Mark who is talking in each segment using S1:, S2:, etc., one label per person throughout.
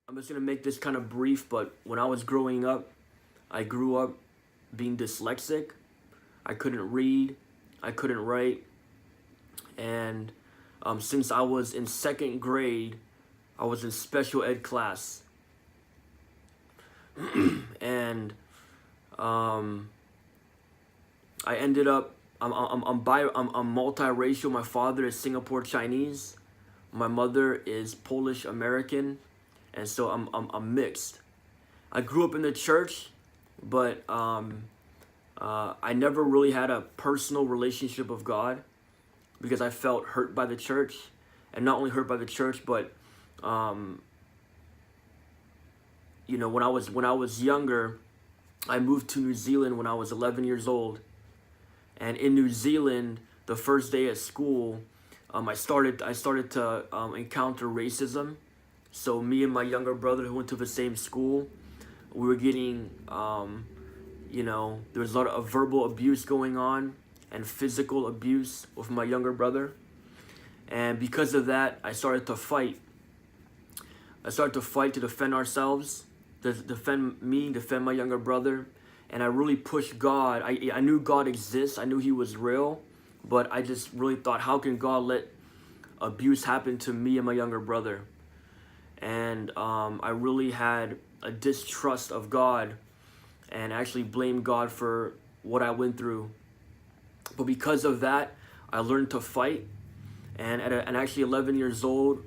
S1: I'm just gonna make this kind of brief, but when I was growing up, I grew up being dyslexic. I couldn't read, I couldn't write, and since I was in second grade, I was in special ed class, and um, I ended up. I'm multiracial. My father is Singapore Chinese, my mother is Polish American, and so I'm mixed. I grew up in the church, but I never really had a personal relationship with God because I felt hurt by the church, and not only hurt by the church, but um, when I was younger, I moved to New Zealand when I was 11 years old, and in New Zealand, the first day at school, I started to encounter racism. So me and my younger brother who went to the same school, we were getting there was a lot of verbal abuse going on and physical abuse with my younger brother. And because of that, I started to fight. I started to fight to defend ourselves, to defend me, defend my younger brother. And I really pushed God. I knew God exists. I knew he was real. But I just really thought, how can God let abuse happen to me and my younger brother? And I really had a distrust of God and actually blamed God for what I went through. But because of that, I learned to fight. And at actually 11 years old,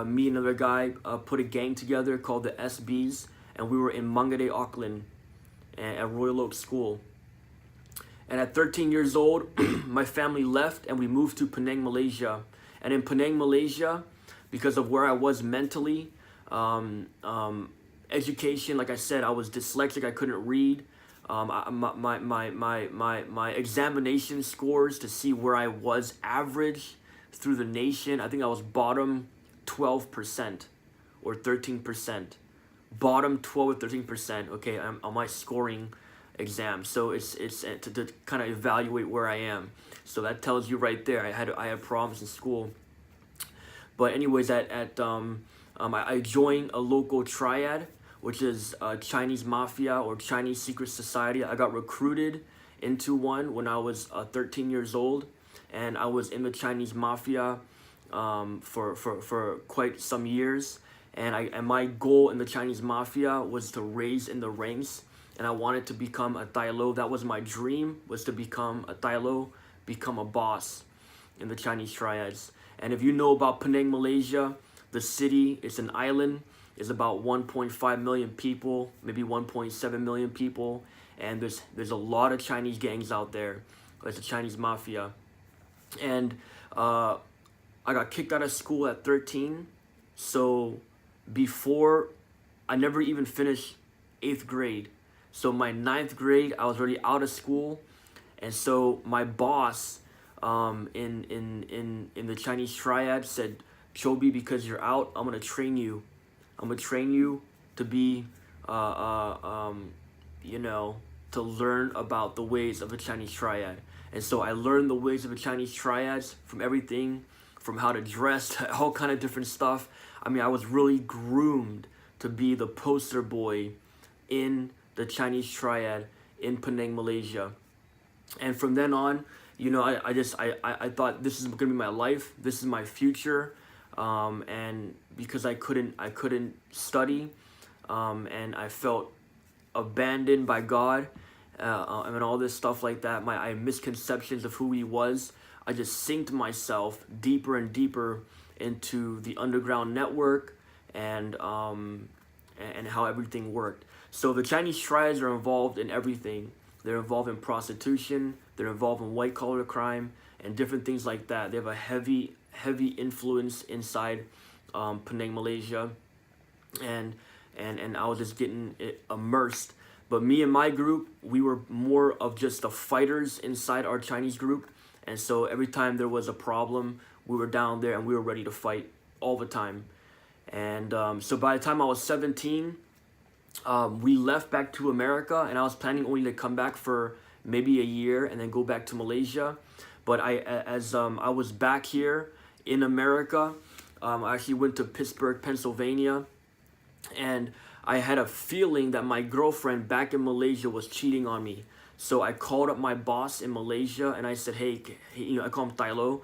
S1: me and another guy put a gang together called the SBs, and we were in Mangere, Auckland, at Royal Oak School. And at 13 years old, my family left and we moved to Penang, Malaysia. And in Penang, Malaysia, because of where I was mentally, education, like I said, I was dyslexic, I couldn't read. My examination scores to see where I was average through the nation, I think I was bottom 12% or 13%. Bottom 12 or 13%, okay, on my scoring exam. So it's to kind of evaluate where I am. So that tells you right there, I had problems in school. But anyways, I joined a local triad, which is Chinese Mafia or Chinese Secret Society. I got recruited into one when I was 13 years old, and I was in the Chinese Mafia for quite some years. And my goal in the Chinese Mafia was to raise in the ranks, and I wanted to become a tai lo. That was my dream, was to become a tai lo, become a boss in the Chinese Triads. And if you know about Penang, Malaysia, the city, it's an island, is about 1.5 million people, maybe 1.7 million people, and there's a lot of Chinese gangs out there. It's a Chinese Mafia. And I got kicked out of school at 13, so before I never even finished 8th grade. So my 9th grade, I was already out of school, and so my boss in the Chinese Triad said, "Choby, because you're out, I'm gonna train you. I'm gonna train you to be, to learn about the ways of the Chinese Triad." And so I learned the ways of the Chinese Triads, from everything, from how to dress to all kind of different stuff. I mean, I was really groomed to be the poster boy in the Chinese Triad in Penang, Malaysia. And from then on, I thought this is gonna be my life. This is my future. And because I couldn't study, and I felt abandoned by God, and all this stuff like that. I had misconceptions of who he was. I just synced myself deeper and deeper into the underground network and how everything worked. So the Chinese Triads are involved in everything. They're involved in prostitution. They're involved in white collar crime and different things like that. They have a heavy influence inside Penang, Malaysia, and I was just getting immersed. But me and my group, we were more of just the fighters inside our Chinese group, and so every time there was a problem, we were down there and we were ready to fight all the time. And so by the time I was 17, we left back to America, and I was planning only to come back for maybe a year and then go back to Malaysia. But as I was back here in America, I actually went to Pittsburgh, Pennsylvania, and I had a feeling that my girlfriend back in Malaysia was cheating on me. So I called up my boss in Malaysia and I said, hey, I call him Tylo,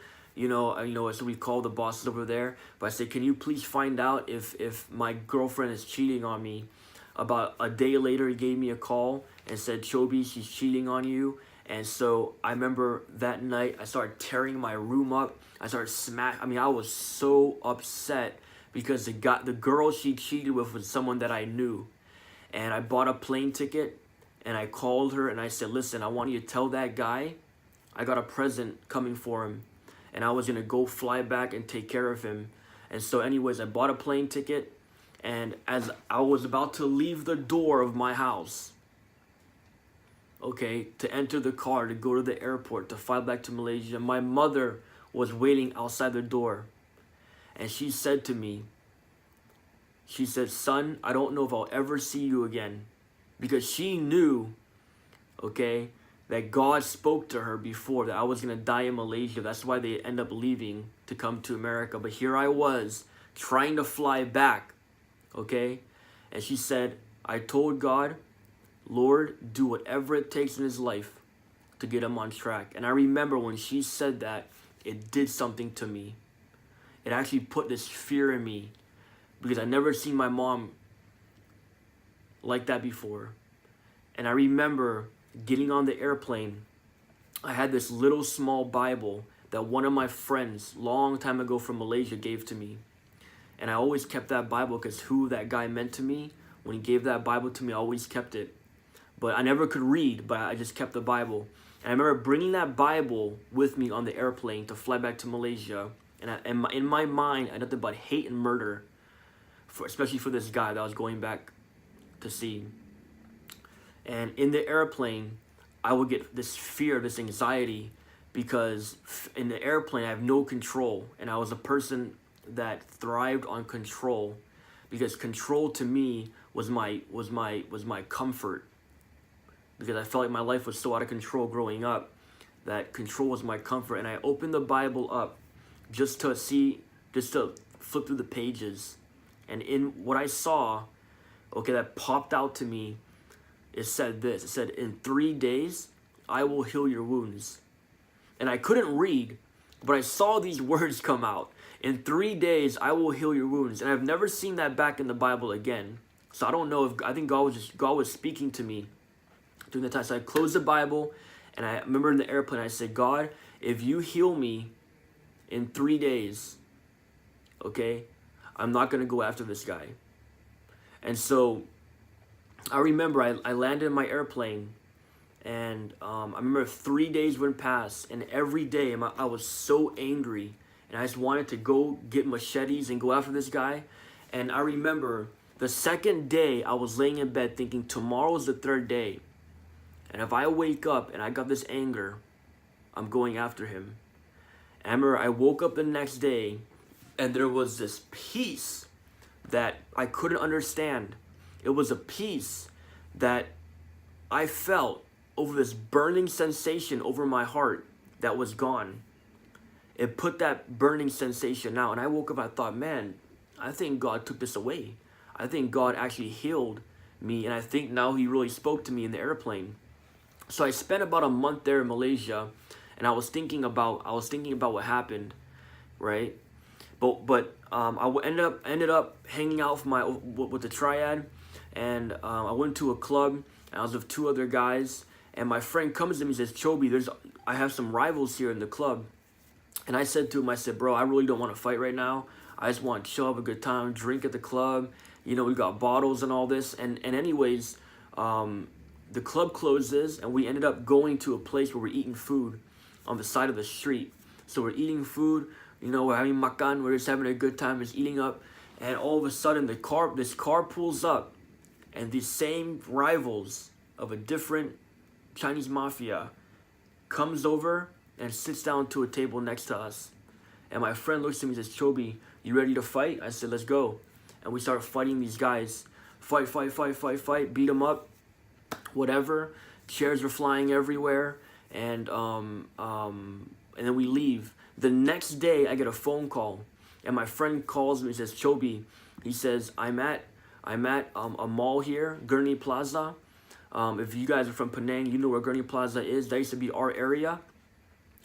S1: so we called the bosses over there. But I said, can you please find out if my girlfriend is cheating on me? About a day later, he gave me a call and said, Choby, she's cheating on you. And so I remember that night, I started tearing my room up. I started I was so upset because the girl she cheated with was someone that I knew. And I bought a plane ticket and I called her and I said, listen, I want you to tell that guy I got a present coming for him. And I was gonna go fly back and take care of him. And so anyways, I bought a plane ticket, and as I was about to leave the door of my house, okay, to enter the car to go to the airport to fly back to Malaysia, my mother was waiting outside the door. And she said to me, she said, son, I don't know if I'll ever see you again. Because she knew, okay, that God spoke to her before that I was going to die in Malaysia. That's why they end up leaving to come to America. But here I was trying to fly back, okay? And she said, I told God, Lord, do whatever it takes in his life to get him on track. And I remember when she said that, it did something to me. It actually put this fear in me because I never seen my mom like that before. And I remember getting on the airplane. I had this little small Bible that one of my friends long time ago from Malaysia gave to me. And I always kept that Bible because who that guy meant to me. When he gave that Bible to me, I always kept it. But I never could read, but I just kept the Bible. And I remember bringing that Bible with me on the airplane to fly back to Malaysia. And in my mind, I had nothing but hate and murder, especially for this guy that I was going back to see. And in the airplane, I would get this fear, this anxiety, because in the airplane, I have no control. And I was a person that thrived on control, because control to me was my comfort. Because I felt like my life was so out of control growing up that control was my comfort. And I opened the Bible up just to flip through the pages. And in what I saw, okay, that popped out to me, it said this. It said, in 3 days, I will heal your wounds. And I couldn't read, but I saw these words come out. In 3 days, I will heal your wounds. And I've never seen that back in the Bible again. So I don't know I think God was speaking to me during the time. So I closed the Bible, and I remember in the airplane, I said, God, if you heal me in 3 days, okay, I'm not going to go after this guy. And so I remember I landed in my airplane, and I remember 3 days went past, and every day I was so angry, and I just wanted to go get machetes and go after this guy. And I remember the second day I was laying in bed thinking, tomorrow's the third day. And if I wake up and I got this anger, I'm going after him. And I remember I woke up the next day and there was this peace that I couldn't understand. It was a peace that I felt over this burning sensation over my heart that was gone. It put that burning sensation out. And I woke up, I thought, man, I think God took this away. I think God actually healed me. And I think now he really spoke to me in the airplane. So I spent about a month there in Malaysia, and I was thinking about what happened, right? But I ended up hanging out with the Triad, and I went to a club, and I was with two other guys, and my friend comes to me and says, Choby, I have some rivals here in the club. And I said to him, I said, bro, I really don't want to fight right now. I just want to chill, have a good time, drink at the club. You know, we got bottles and all this. And anyways, the club closes, and we ended up going to a place where we're eating food on the side of the street. So we're eating food, you know, we're having makan, we're just having a good time, just eating up. And all of a sudden, this car pulls up, and these same rivals of a different Chinese mafia comes over and sits down to a table next to us. And my friend looks at me and says, Choby, you ready to fight? I said, let's go. And we started fighting these guys. Fight, beat them up, whatever. Chairs are flying everywhere. And then we leave. The next day, I get a phone call. And my friend calls me and says, Choby, he says, I'm at I'm at a mall here, Gurney Plaza. If you guys are from Penang, you know where Gurney Plaza is. That used to be our area,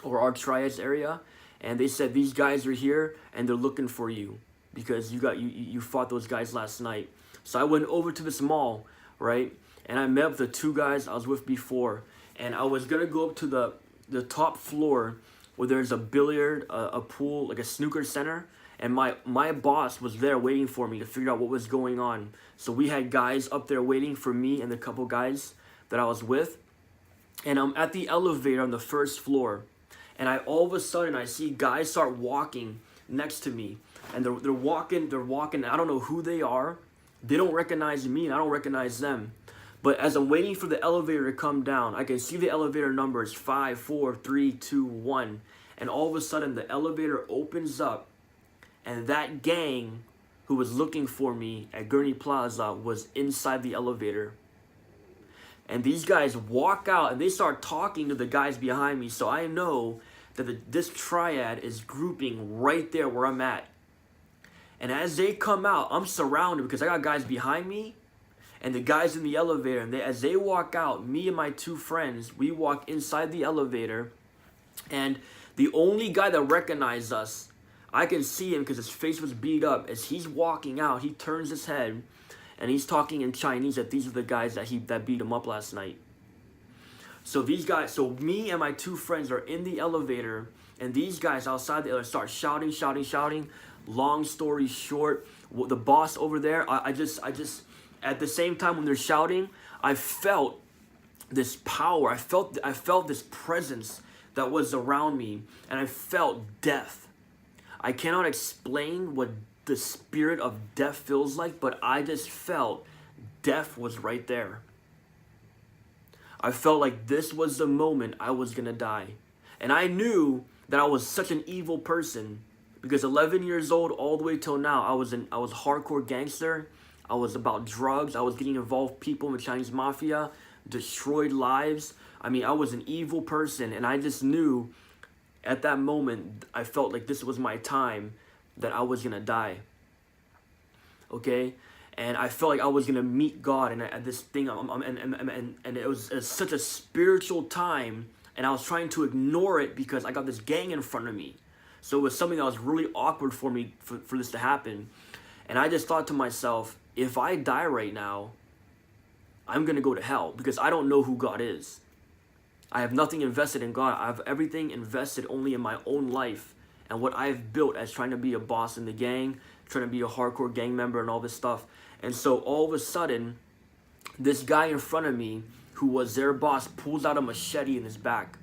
S1: or our Triads area. And they said, these guys are here and they're looking for you because you fought those guys last night. So I went over to this mall, right? And I met with the two guys I was with before. And I was gonna go up to the top floor where there's a billiard, a pool, like a snooker center. And my boss was there waiting for me to figure out what was going on. So we had guys up there waiting for me and the couple guys that I was with. And I'm at the elevator on the first floor. And all of a sudden I see guys start walking next to me. And they're walking, I don't know who they are. They don't recognize me and I don't recognize them. But as I'm waiting for the elevator to come down, I can see the elevator numbers 5, 4, 3, 2, 1. And all of a sudden the elevator opens up. And that gang who was looking for me at Gurney Plaza was inside the elevator. And these guys walk out and they start talking to the guys behind me. So I know that this triad is grouping right there where I'm at. And as they come out, I'm surrounded because I got guys behind me and the guys in the elevator. And as they walk out, me and my two friends, we walk inside the elevator. And the only guy that recognized us, I can see him because his face was beat up. As he's walking out, he turns his head and he's talking in Chinese that these are the guys that beat him up last night. So me and my two friends are in the elevator, and these guys outside the elevator start shouting. Long story short, the boss over there, I just at the same time when they're shouting, I felt this power. I felt this presence that was around me, and I felt death. I cannot explain what the spirit of death feels like, but I just felt death was right there. I felt like this was the moment I was gonna die. And I knew that I was such an evil person because 11 years old all the way till now, I was hardcore gangster. I was about drugs. I was getting involved with people in the Chinese mafia, destroyed lives. I mean, I was an evil person, and I just knew at that moment, I felt like this was my time that I was gonna die. Okay? And I felt like I was gonna meet God, and at this thing, and it was such a spiritual time, and I was trying to ignore it because I got this gang in front of me. So it was something that was really awkward for me for this to happen. And I just thought to myself, if I die right now, I'm gonna go to hell because I don't know who God is. I have nothing invested in God. I have everything invested only in my own life and what I've built as trying to be a boss in the gang, trying to be a hardcore gang member and all this stuff. And so all of a sudden, this guy in front of me, who was their boss, pulls out a machete in his back.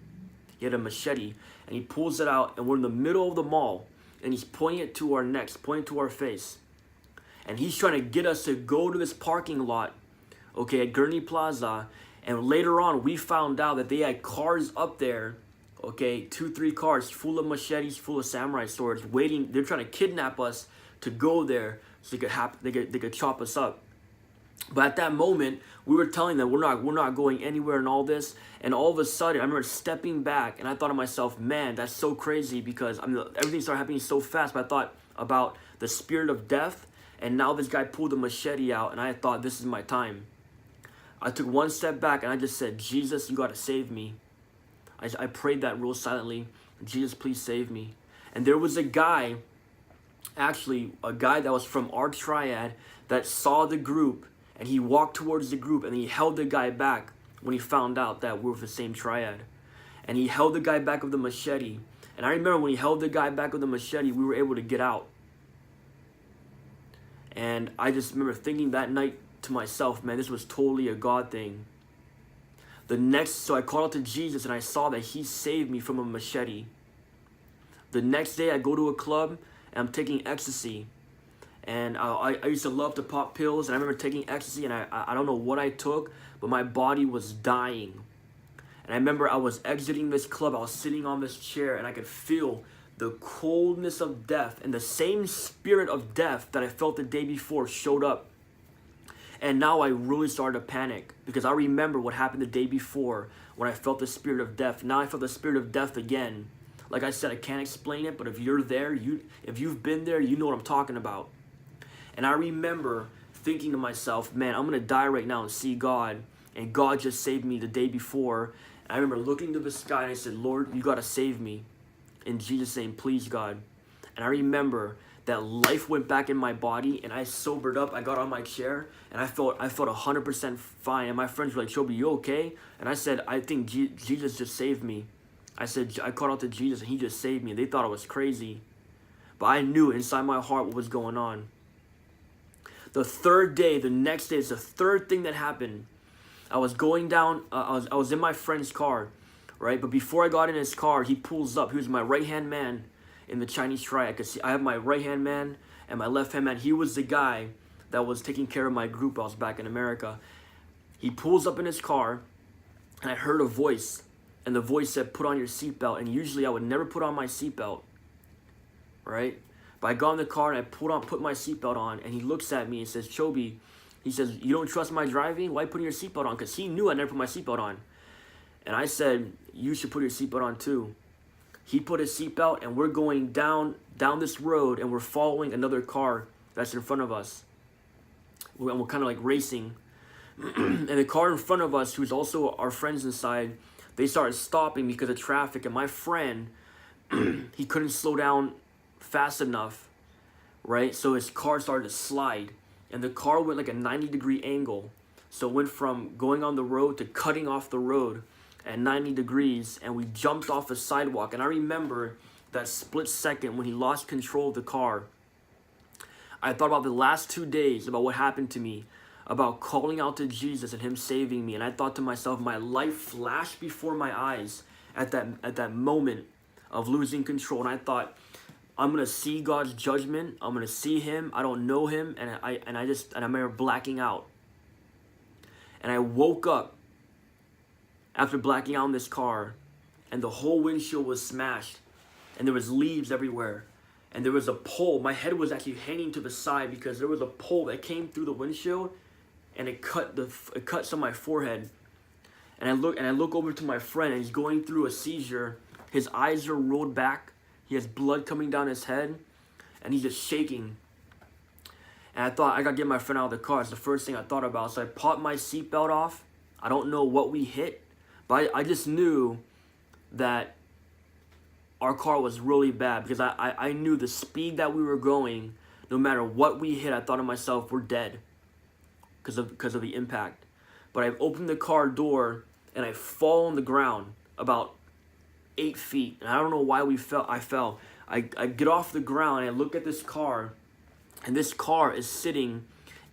S1: He had a machete, and he pulls it out, and we're in the middle of the mall, and he's pointing it to our necks, pointing to our face. And he's trying to get us to go to this parking lot, okay, at Gurney Plaza. And later on, we found out that they had cars up there, okay, 2, 3 cars full of machetes, full of samurai swords, waiting. They're trying to kidnap us to go there so they could chop us up. But at that moment, we were telling them we're not going anywhere and all this. And all of a sudden, I remember stepping back, and I thought to myself, man, that's so crazy because everything started happening so fast. But I thought about the spirit of death, and now this guy pulled the machete out, and I thought, this is my time. I took one step back and I just said, Jesus, you got to save me. I prayed that real silently. Jesus, please save me. And there was a guy that was from our triad that saw the group, and he walked towards the group and he held the guy back when he found out that we're with the same triad. And he held the guy back with the machete. And I remember when he held the guy back with the machete, we were able to get out. And I just remember thinking that night to myself, man, this was totally a God thing. So I called out to Jesus and I saw that he saved me from a machete. The next day I go to a club and I'm taking ecstasy. And I used to love to pop pills, and I remember taking ecstasy, and I don't know what I took, but my body was dying. And I remember I was exiting this club, I was sitting on this chair, and I could feel the coldness of death, and the same spirit of death that I felt the day before showed up. And now I really started to panic because I remember what happened the day before when I felt the spirit of death. Now I felt the spirit of death again. Like I said, I can't explain it, but if you're there, if you've been there, you know what I'm talking about. And I remember thinking to myself, man, I'm gonna die right now and see God. And God just saved me the day before. And I remember looking to the sky and I said, Lord, you gotta save me. In Jesus' name, please, God. And I remember that life went back in my body and I sobered up. I got on my chair and I felt 100% fine. And my friends were like, Choby, you okay? And I said, I think Jesus just saved me. I said, I called out to Jesus and he just saved me. They thought I was crazy. But I knew inside my heart what was going on. The third day, the next day, it's the third thing that happened. I was going down, I was in my friend's car, right? But before I got in his car, he pulls up. He was my right-hand man in the Chinese Triad. Cause I have my right-hand man and my left-hand man. He was the guy that was taking care of my group. I was back in America. He pulls up in his car and I heard a voice. And the voice said, put on your seatbelt. And usually I would never put on my seatbelt, right? But I got in the car and I put my seatbelt on. And he looks at me and says, Choby, he says, you don't trust my driving? Why putting your seatbelt on? Because he knew I never put my seatbelt on. And I said, you should put your seatbelt on too. He put his seatbelt and we're going down this road and we're following another car that's in front of us. We're kind of like racing. And the car in front of us, who's also our friends inside, they started stopping because of traffic. And my friend, he couldn't slow down fast enough, right? So his car started to slide. And the car went like a 90-degree angle. So it went from going on the road to cutting off the road at 90 degrees. And we jumped off the sidewalk. And I remember that split second when he lost control of the car. I thought about the last 2 days, about what happened to me, about calling out to Jesus and him saving me. And I thought to myself, my life flashed before my eyes at that moment of losing control. And I thought, I'm gonna see God's judgment. I'm gonna see him. I don't know him. And I remember blacking out. And I woke up after blacking out in this car, and the whole windshield was smashed, and there was leaves everywhere, and there was a pole. My head was actually hanging to the side because there was a pole that came through the windshield, and it cut some of my forehead. And I look over to my friend, and he's going through a seizure. His eyes are rolled back. He has blood coming down his head, and he's just shaking. And I thought, I gotta get my friend out of the car. It's the first thing I thought about. So I popped my seatbelt off. I don't know what we hit, but I just knew that our car was really bad because I knew the speed that we were going, no matter what we hit, I thought to myself, we're dead because of the impact. But I opened the car door and I fall on the ground about 8 feet, and I don't know why I fell. I get off the ground and I look at this car, and this car is sitting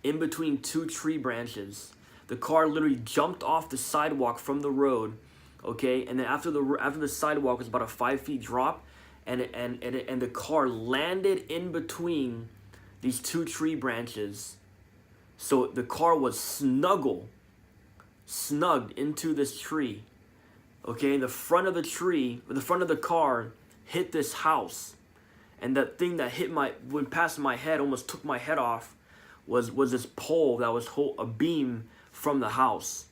S1: in between two tree branches. The car literally jumped off the sidewalk from the road, okay, and then after the sidewalk was about a 5 feet drop, and the car landed in between these two tree branches. So the car was snugged into this tree. Okay, the front of the car hit this house, and that thing that went past my head, almost took my head off, was this pole that was a beam from the house.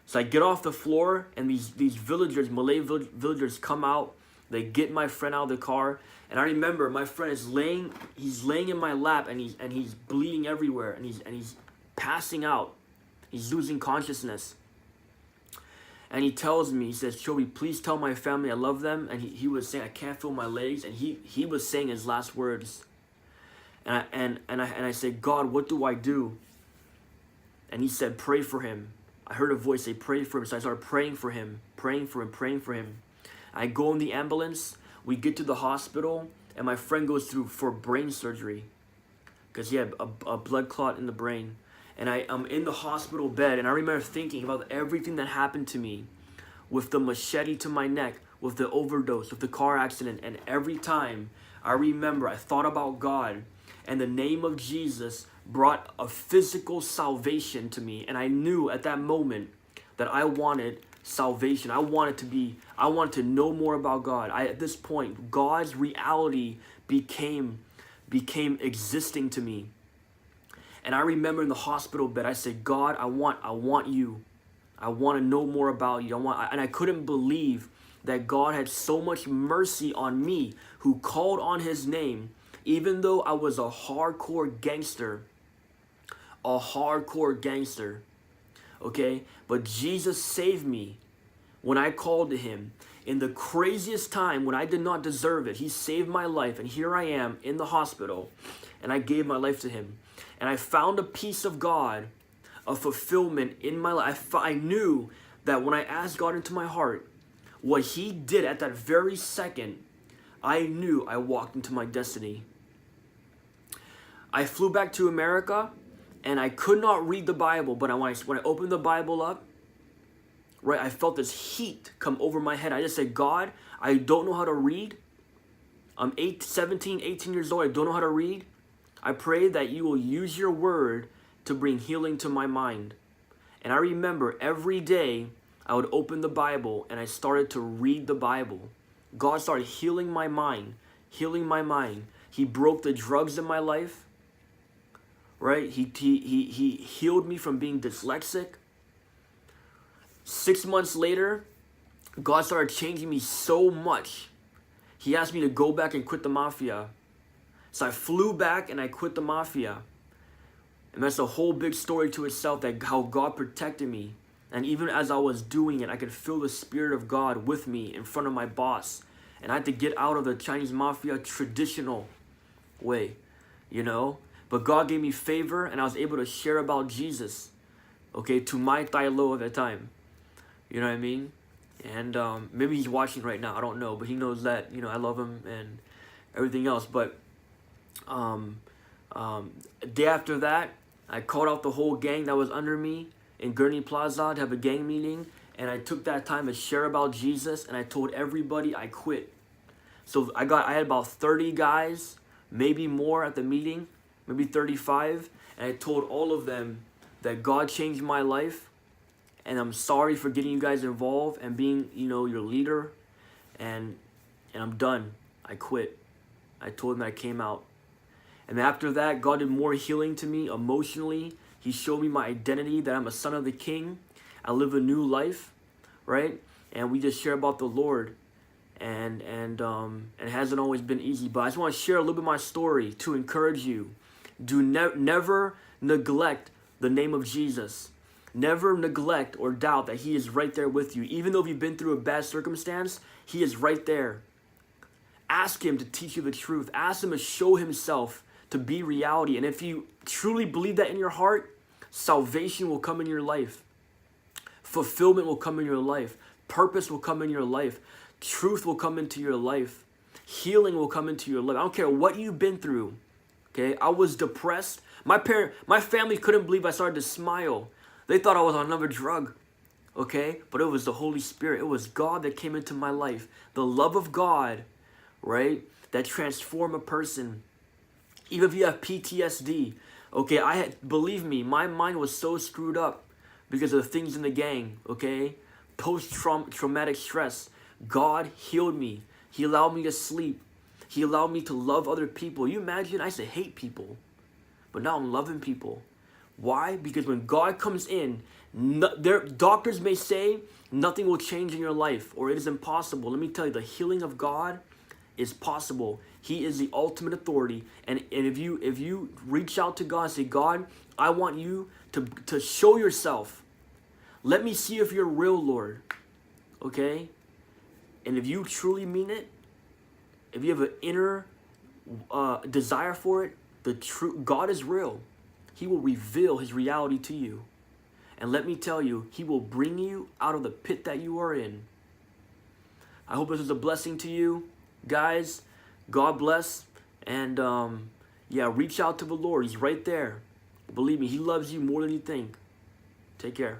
S1: So I get off the floor, and these villagers, Malay villagers, come out. They get my friend out of the car, and I remember my friend is laying in my lap, and he's bleeding everywhere, and he's passing out. He's losing consciousness. And he tells me, he says, Choby, please tell my family I love them. And he was saying, I can't feel my legs. And he was saying his last words. And I said, God, what do I do? And he said, pray for him. I heard a voice say, pray for him. So I started praying for him. I go in the ambulance. We get to the hospital. And my friend goes through for brain surgery, because he had a blood clot in the brain. And I'm in the hospital bed, and I remember thinking about everything that happened to me, with the machete to my neck, with the overdose, with the car accident. And every time I remember, I thought about God, and the name of Jesus brought a physical salvation to me. And I knew at that moment that I wanted salvation. I wanted to know more about God. At this point, God's reality became existing to me. And I remember in the hospital bed, I said, God, I want you. I want to know more about you. And I couldn't believe that God had so much mercy on me, who called on his name, even though I was a hardcore gangster, a hardcore gangster, okay? But Jesus saved me when I called to him. In the craziest time when I did not deserve it, he saved my life, and here I am in the hospital, and I gave my life to him. And I found a peace of God, a fulfillment in my life. I knew that when I asked God into my heart, what he did at that very second, I knew I walked into my destiny. I flew back to America, and I could not read the Bible, but when I opened the Bible up, right, I felt this heat come over my head. I just said, God, I don't know how to read. I'm 17, 18 years old. I don't know how to read. I pray that you will use your word to bring healing to my mind. And I remember every day I would open the Bible and I started to read the Bible. God started healing my mind, healing my mind. He broke the drugs in my life, right? He healed me from being dyslexic. 6 months later, God started changing me so much. He asked me to go back and quit the mafia. So I flew back and I quit the mafia. And that's a whole big story to itself, that how God protected me. And even as I was doing it, I could feel the Spirit of God with me in front of my boss. And I had to get out of the Chinese mafia traditional way, you know. But God gave me favor, and I was able to share about Jesus, okay, to my Tai Lo at that time. You know what I mean? And maybe he's watching right now. I don't know. But he knows that, you know, I love him and everything else. But a day after that, I called out the whole gang that was under me in Gurney Plaza to have a gang meeting. And I took that time to share about Jesus. And I told everybody I quit. So I had about 30 guys, maybe more at the meeting, maybe 35. And I told all of them that God changed my life. And I'm sorry for getting you guys involved and being, you know, your leader. And I'm done. I quit. I told him that I came out. And after that, God did more healing to me emotionally. He showed me my identity, that I'm a son of the King. I live a new life, right? And we just share about the Lord. And it hasn't always been easy. But I just want to share a little bit of my story to encourage you. Do never neglect the name of Jesus. Never neglect or doubt that he is right there with you. Even though you've been through a bad circumstance, he is right there. Ask him to teach you the truth. Ask him to show himself to be reality. And if you truly believe that in your heart, salvation will come in your life. Fulfillment will come in your life. Purpose will come in your life. Truth will come into your life. Healing will come into your life. I don't care what you've been through. Okay, I was depressed. My family couldn't believe I started to smile. They thought I was on another drug, okay? But it was the Holy Spirit. It was God that came into my life. The love of God, right, that transformed a person. Even if you have PTSD, okay? Believe me, my mind was so screwed up because of the things in the gang, okay? Post-traumatic stress. God healed me. He allowed me to sleep. He allowed me to love other people. You imagine, I used to hate people, but now I'm loving people. Why? Because when God comes in, doctors may say nothing will change in your life or it is impossible. Let me tell you, the healing of God is possible. He is the ultimate authority. And if you reach out to God and say, God, I want you to show yourself. Let me see if you're real, Lord. Okay? And if you truly mean it, if you have an inner desire for it, God is real. He will reveal his reality to you. And let me tell you, he will bring you out of the pit that you are in. I hope this is a blessing to you. Guys, God bless. And yeah, reach out to the Lord. He's right there. Believe me, he loves you more than you think. Take care.